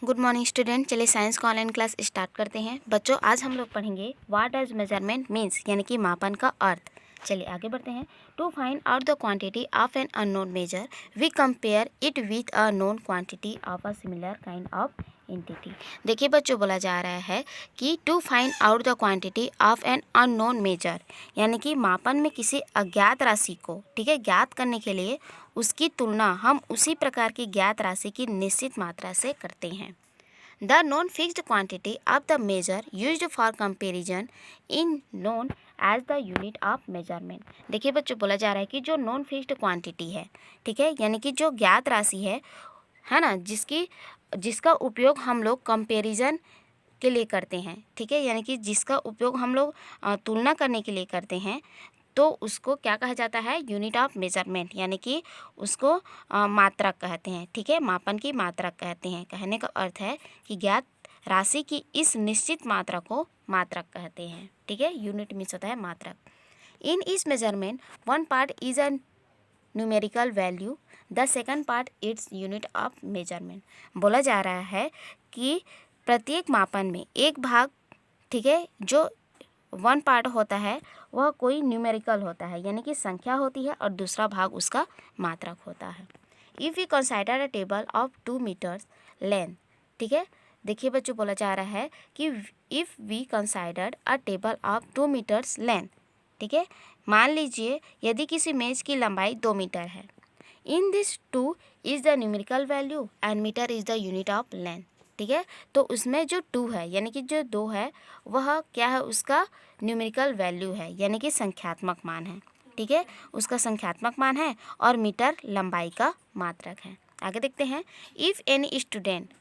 Good morning student. चलिए science का online class start करते हैं। बच्चों आज हम लोग पढ़ेंगे व्हाट डज मेजरमेंट मीन्स, यानी कि मापन का अर्थ। चलिए आगे बढ़ते हैं। To find out the quantity of an unknown measure we compare it with a known quantity of a similar kind of entity. देखिए बच्चों, बोला जा रहा है कि to find out the quantity of an unknown measure, यानी कि मापन में किसी अज्ञात राशि को, ठीक है, ज्ञात करने के लिए उसकी तुलना हम उसी प्रकार की ज्ञात राशि की निश्चित मात्रा से करते हैं। The known fixed quantity of the measure used for comparison in known as the unit of measurement। देखिए बच्चों, बोला जा रहा है कि जो नॉन फिक्स्ड क्वांटिटी है, ठीक है, यानी कि जो ज्ञात राशि है ना, जिसका उपयोग हम लोग कंपैरिजन के लिए करते हैं, ठीक है, यानी कि जिसका उपयोग हम लोग तुलना करने के लिए करते हैं, तो उसको क्या कहा जाता है? यूनिट ऑफ मेजरमेंट, यानी कि उसको मात्रक कहते हैं, ठीक है, मापन की मात्रक कहते हैं। कहने का अर्थ है कि ज्ञात राशि की इस निश्चित मात्रा को मात्रक कहते हैं, ठीक है। यूनिट मीन्स होता है मात्रक। इन इस measurement one part is a numerical value, the second part its unit of measurement. बोला जा रहा है कि प्रत्येक मापन में एक भाग, ठीक है, जो वन पार्ट होता है वह कोई न्यूमेरिकल होता है, यानी कि संख्या होती है, और दूसरा भाग उसका मात्रक होता है। If you consider a table of 2 metres length, ठीक है, देखिए बच्चों, बोला जा रहा है कि if we consider a table of 2 metres length, ठीक है, मान लीजिए यदि किसी मेज की लंबाई 2 मीटर है। In this 2 is the numerical value and metre is the unit of length, ठीक है। तो उसमें जो 2 है, यानी कि जो 2 है, वह क्या है? उसका न्यूमेरिकल वैल्यू है, यानी कि संख्यात्मक मान है, ठीक है, उसका संख्यात्मक मान है, और मीटर लंबाई का मात्रक है। आगे देखते हैं। If any student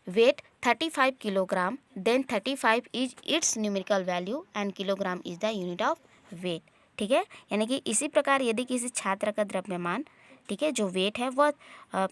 weight 35 kilogram then 35 is its numerical value and kilogram is the unit of weight, ठीक है, यानी कि इसी प्रकार यदि किसी छात्र का द्रव्यमान, ठीक है, जो वेट है वह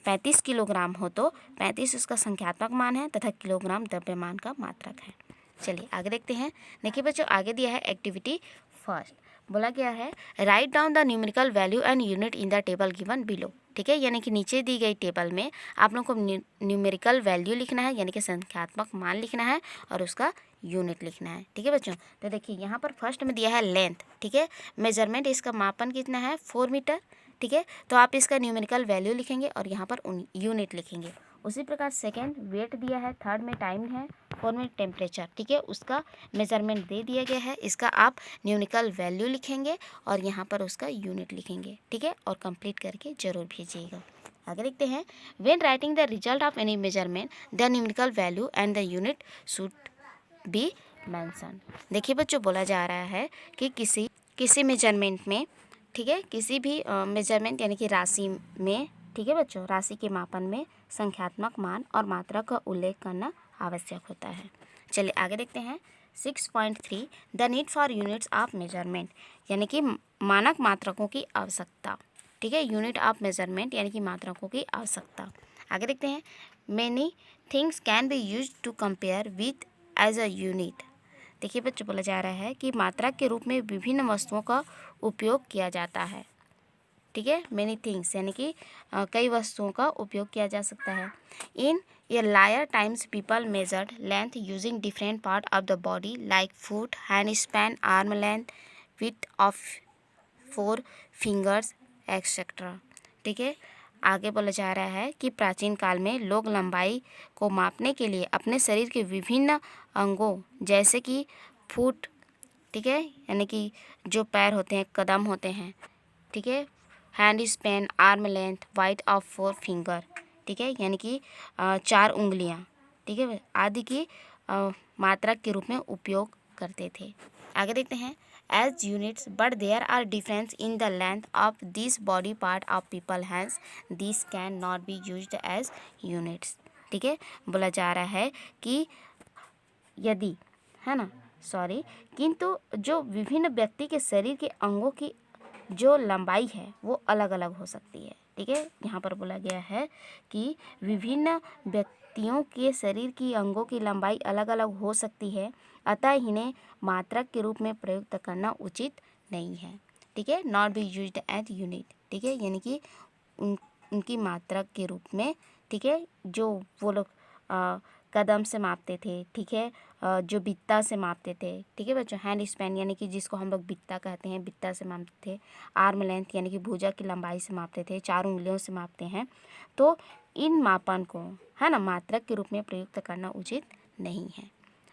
35 किलोग्राम हो, तो 35 उसका संख्यात्मक मान है तथा किलोग्राम द्रव्यमान का मात्रक है। चलिए आगे देखते हैं। देखिए बच्चों, आगे दिया है एक्टिविटी फर्स्ट। बोला गया है write down the numerical value and unit in the table given below, ठीक है, यानी कि नीचे दी गई टेबल में आप लोग को न्यूमेरिकल वैल्यू लिखना है, यानी कि संख्यात्मक मान लिखना है, और उसका यूनिट लिखना है, ठीक है बच्चों। तो देखिए यहाँ पर फर्स्ट में दिया है लेंथ, ठीक है, मेजरमेंट, इसका मापन कितना है? 4 मीटर, ठीक है, तो आप इसका न्यूमेरिकल वैल्यू लिखेंगे और यहाँ पर यूनिट लिखेंगे। उसी प्रकार सेकंड वेट दिया है, थर्ड में टाइम है, फोर्थ में टेम्परेचर, ठीक है, उसका मेजरमेंट दे दिया गया है, इसका आप न्यूमेरिकल वैल्यू लिखेंगे और यहाँ पर उसका यूनिट लिखेंगे, ठीक है, और कंप्लीट करके ज़रूर भेजिएगा। आगे देखते हैं। When writing the result of any measurement the numerical value and the unit should be mention. देखिए बच्चों, बोला जा रहा है कि किसी मेजरमेंट में, ठीक है, किसी भी मेजरमेंट यानी कि राशि में, ठीक है बच्चों, राशि के मापन में संख्यात्मक मान और मात्रा का उल्लेख करना आवश्यक होता है। चलिए आगे देखते हैं। 6.3 the need for units of measurement, यानी कि मानक मात्रकों की आवश्यकता, ठीक है, यूनिट ऑफ मेजरमेंट यानी कि मात्रकों की आवश्यकता। आगे देखते हैं। Many things can be use to compare with as a unit. देखिए बच्चों, बोला जा रहा है कि मात्रक के रूप में विभिन्न वस्तुओं का उपयोग किया जाता है, ठीक है, मेनी थिंग्स यानी कि कई वस्तुओं का उपयोग किया जा सकता है। In earlier times people measured length using different part of the body like foot, hand span, arm length, width of 4 fingers etcetera, ठीक है। आगे बोला जा रहा है कि प्राचीन काल में लोग लंबाई को मापने के लिए अपने शरीर के विभिन्न अंगों जैसे कि फुट, ठीक है, यानी कि जो पैर होते हैं, कदम होते हैं, ठीक है, hand span, arm length, wide of 4 finger, ठीक है, यानी कि 4 उंगलियां, ठीक है, आदि की मात्रक के रूप में उपयोग करते थे। आगे देखते हैं। As units but there are difference in the length of this body part of people hands this can not be used as units, ठीक है, बोला जा रहा है कि यदि, है ना, सॉरी, किंतु जो विभिन्न व्यक्ति के शरीर के अंगों की जो लंबाई है वो अलग अलग हो सकती है, ठीक है। यहाँ पर बोला गया है कि विभिन्न व्यक्तियों के शरीर की अंगों की लंबाई अलग अलग हो सकती है, अतः इन्हें मात्रक के रूप में प्रयुक्त करना उचित नहीं है, ठीक है, not be used as unit, ठीक है, यानी कि उनकी मात्रक के रूप में, ठीक है, जो वो लोग कदम से मापते थे, ठीक है, जो बित्ता से मापते थे, ठीक है बच्चों। हैंड स्पैन यानी कि जिसको हम लोग बित्ता कहते हैं, बित्ता से मापते थे। आर्म लेंथ यानी कि भुजा की लंबाई से मापते थे, 4 उंगलियों से मापते हैं। तो इन मापन को, है ना, मात्रक के रूप में प्रयुक्त करना उचित नहीं है।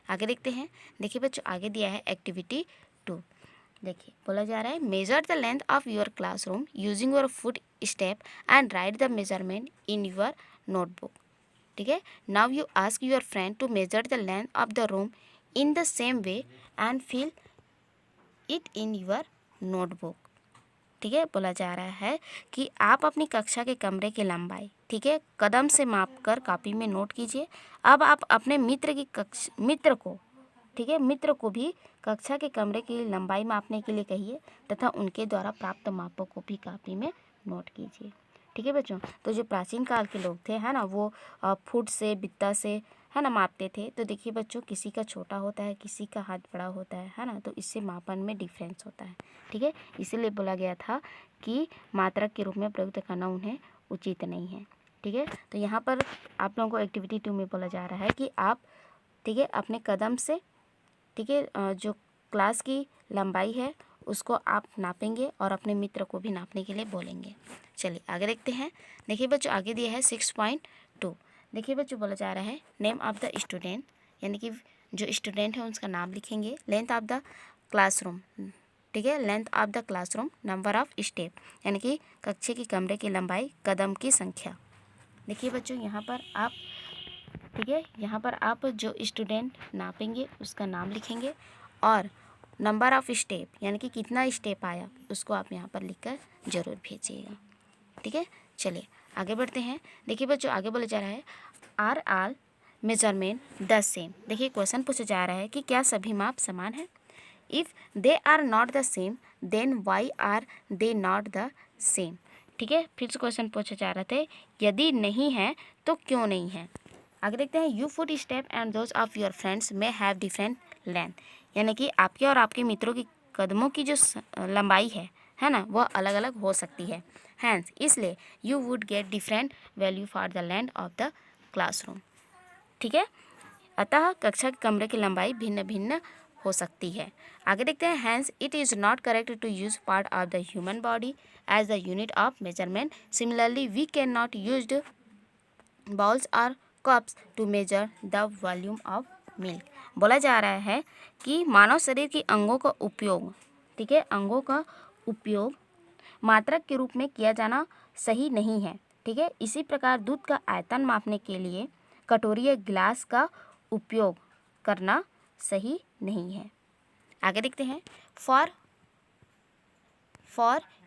आगे देखते हैं। देखिए बच्चों, आगे दिया है एक्टिविटी 2। देखिए बोला जा रहा है, measure the length of your classroom using your foot step and write the measurement in your notebook. ठीक है, now you ask your friend to measure the length of the room in the same way and fill it in your notebook. ठीक है, बोला जा रहा है कि आप अपनी कक्षा के कमरे की लंबाई, ठीक है, कदम से मापकर कॉपी में नोट कीजिए। अब आप अपने मित्र को, ठीक है, मित्र को भी कक्षा के कमरे की लंबाई मापने के लिए कहिए तथा उनके द्वारा प्राप्त मापों को भी कॉपी में नोट कीजिए। ठीक है बच्चों, तो जो प्राचीन काल के लोग थे, है ना, वो फुट से, बित्ता से, है ना, मापते थे। तो देखिए बच्चों, किसी का छोटा होता है, किसी का हाथ बड़ा होता है ना, तो इससे मापन में डिफरेंस होता है। ठीक है, इसीलिए बोला गया था कि मात्रक के रूप में प्रयुक्त करना उन्हें उचित नहीं है। ठीक है, तो यहाँ पर आप लोगों को एक्टिविटी 2 में बोला जा रहा है कि आप, ठीक है, अपने कदम से, ठीक है, जो क्लास की लंबाई है उसको आप नापेंगे और अपने मित्र को भी नापने के लिए बोलेंगे। चलिए आगे देखते हैं। देखिए बच्चों, आगे दिया है 6.2। देखिए बच्चों, बोला जा रहा है, नेम ऑफ द स्टूडेंट, यानी कि जो स्टूडेंट है उसका नाम लिखेंगे। लेंथ ऑफ द क्लासरूम, ठीक है, length of the classroom, number of step, यानी कि कक्षे की कमरे की लंबाई, कदम की संख्या। देखिए बच्चों, यहाँ पर आप, ठीक है, यहाँ पर आप जो स्टूडेंट नापेंगे उसका नाम लिखेंगे और नंबर ऑफ स्टेप, यानी कि कितना स्टेप आया, उसको आप यहाँ पर लिखकर ज़रूर भेजिएगा। ठीक है, चलिए आगे बढ़ते हैं। देखिए बच्चों, आगे बोला जा रहा है, are all measurement the same. देखिए क्वेश्चन पूछा जा रहा है कि क्या सभी माप समान है। If they are not the same then why are they not the same. ठीक है, फिर से क्वेश्चन पूछा जा रहा था, यदि नहीं है तो क्यों नहीं है। आगे देखते हैं, you foot step and those of your friends में हैव डिफरेंट लेंथ, यानी कि आपके और आपके मित्रों की कदमों की जो लंबाई है ना, वह अलग अलग हो सकती है। हैंस इसलिए you would get different value for the length of the classroom. ठीक है, अतः कक्षा के कमरे की लंबाई भिन्न भिन्न हो सकती है। आगे देखते हैं, hence it is not correct to use part of the human body as the unit of measurement. Similarly we can not use bowls और cups to measure the volume of milk. बोला जा रहा है कि मानव शरीर के अंगों का उपयोग, ठीक है, अंगों का उपयोग मात्रक के रूप में किया जाना सही नहीं है। ठीक है, इसी प्रकार दूध का आयतन मापने के लिए कटोरी या गिलास का उपयोग करना सही नहीं है। आगे देखते हैं, for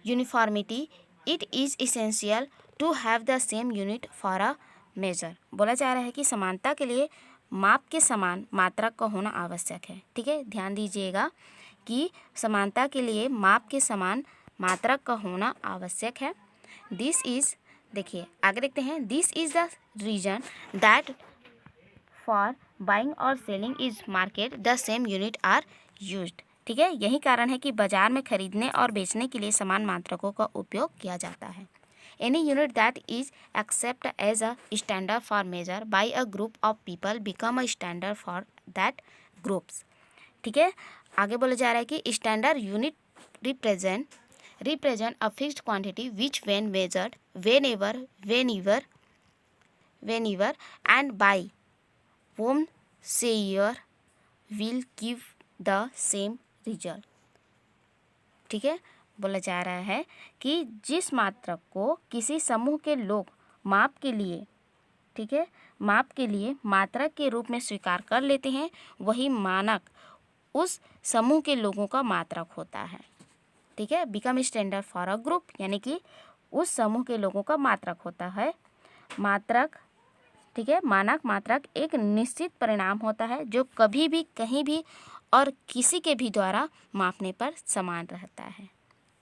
uniformity it is essential to have the same unit for a measure. बोला जा रहा है कि समानता के लिए माप के समान मात्रक का होना आवश्यक है। ठीक है, ध्यान दीजिएगा कि समानता के लिए माप के समान मात्रक का होना आवश्यक है। दिस इज़, देखिए आगे देखते हैं, this is the reason that for buying और selling is market the same unit are used. ठीक है, यही कारण है कि बाजार में खरीदने और बेचने के लिए समान मात्रकों का उपयोग किया जाता है। Any unit that is accepted as a standard for measure by a group of people become a standard for that groups। ठीक है, आगे बोला जा रहा है कि standard unit represent a fixed quantity which when measured whenever and by whom sayer will give the same result। ठीक है, बोला जा रहा है कि जिस मात्रक को किसी समूह के लोग माप के लिए, ठीक है, माप के लिए मात्रक के रूप में स्वीकार कर लेते हैं, वही मानक उस समूह के लोगों का मात्रक होता है। ठीक है, become standard for a group, यानी कि उस समूह के लोगों का मात्रक होता है। मात्रक, ठीक है, मानक मात्रक एक निश्चित परिणाम होता है जो कभी भी, कहीं भी और किसी के भी द्वारा मापने पर समान रहता है।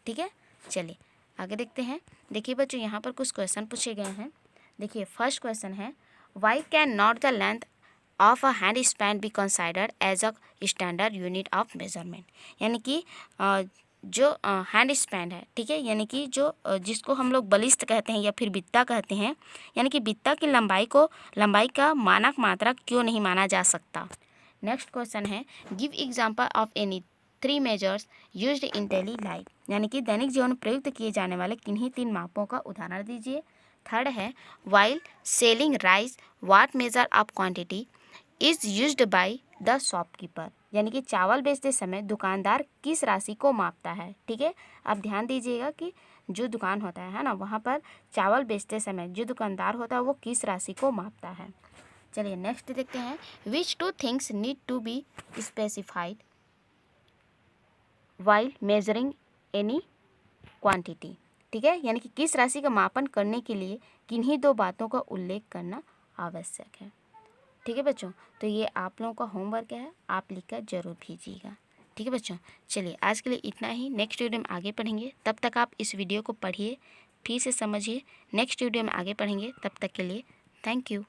ठीक है, चलिए आगे देखते हैं। देखिए बच्चों, यहाँ पर कुछ क्वेश्चन पूछे गए हैं। देखिए फर्स्ट क्वेश्चन है, why can not the length of a hand span be considered as a standard unit of measurement. यानी कि जो हैंड स्पैन है, ठीक है, यानी कि जो जिसको हम लोग बलिष्ठ कहते हैं या फिर बित्ता कहते हैं, यानी कि बित्ता की लंबाई का मानक मात्रा क्यों नहीं माना जा सकता। नेक्स्ट क्वेश्चन है give example of any 3 measures used in daily life, यानी कि दैनिक जीवन में प्रयुक्त किए जाने वाले किन्हीं 3 मापों का उदाहरण दीजिए। थर्ड है while selling rice what measure of quantity is used by the shopkeeper, यानी कि चावल बेचते समय दुकानदार किस राशि को मापता है। ठीक है, आप ध्यान दीजिएगा कि जो दुकान होता है ना, वहाँ पर चावल बेचते समय जो दुकानदार होता है वो किस राशि को मापता है। चलिए नेक्स्ट देखते हैं which 2 things need to be specified while measuring any quantity. ठीक है, यानी कि किस राशि का मापन करने के लिए किन्हीं 2 बातों का उल्लेख करना आवश्यक है। ठीक है बच्चों, तो ये आप लोगों का होमवर्क है, आप लिखकर जरूर भेजिएगा। ठीक है बच्चों, चलिए आज के लिए इतना ही, नेक्स्ट वीडियो में आगे पढ़ेंगे। तब तक आप इस वीडियो को पढ़िए, फिर से समझिए, नेक्स्ट वीडियो में आगे पढ़ेंगे। तब तक के लिए थैंक यू।